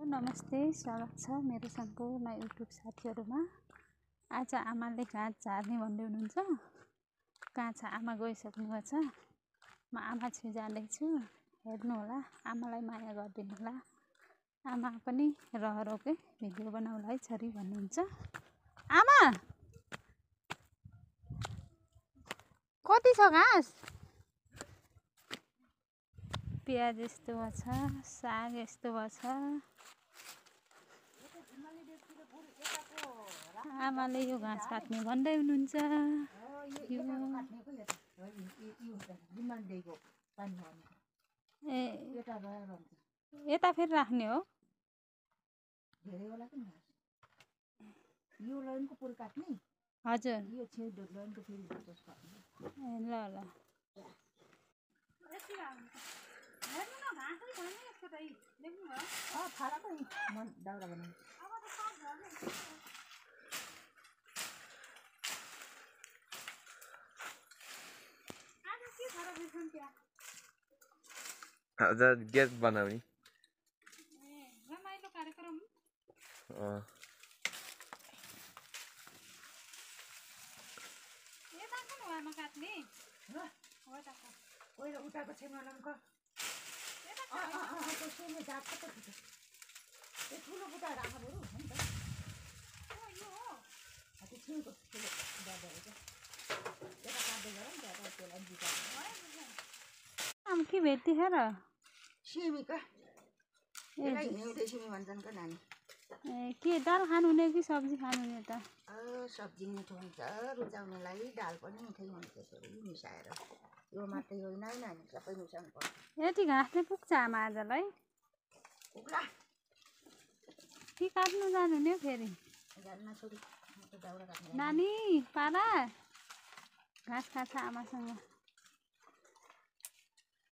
नमस्ते, स्वागत छ मेरो सम्पूर्ण युट्युब साथीहरुमा। आज आमाले घाँस झार्ने भन्दै हुनुहुन्छ। कहाँ छ आमा गइसक्नु भएको छ। म आमा छु जाँदैछु। हेर्नु होला, आमालाई माया गरिदिनु होला। आमा पनि रहरकै भिडियो बनाउला है छोरी भन्नुहुन्छ। आमा कति छ घाँस? प्याज यस्तो भछ, साग यस्तो भछ। आमाले यो घाँस काट्ने भन्दै हुनुहुन्छ। यता फेरि राख्ने हो। हजुर ल ल आज गेट बनाउने रमाइलो कार्यक्रम। यता कुन हो आमा काट्ने? पहिला उताको छेमालामको सेमे जात कता छ त्यो ठुलो बुटा राखा बरु हो नि त यो हो त्यो छिमेको ठुलो दादाले चाहिँ त्यता काट्दै गरौँ त्यता त्यसलाई बिटा आम के भेट्दै छ र? सिमीका यसलाई हिउँदे सिमी भन्छन् का नानी। के दाल खानुहुने कि सब्जी खानुहुने त? सब्जी मिठो हुन्छ, रुचाउनेलाई दाल पनि मिठै हुन्छ। त्यसरी मिसाएर यो मात्रै होइन है नानी, सबै मिसाउनु पर्छ। यति घाँसले पुग्छ आमा आजलाई? पुग्ला कि काट्नु जानुहुने हो फेरि? जान्न छोरी, म त दाउरा काट्ने। नानी पारा घाँस काट्छ आमासँग।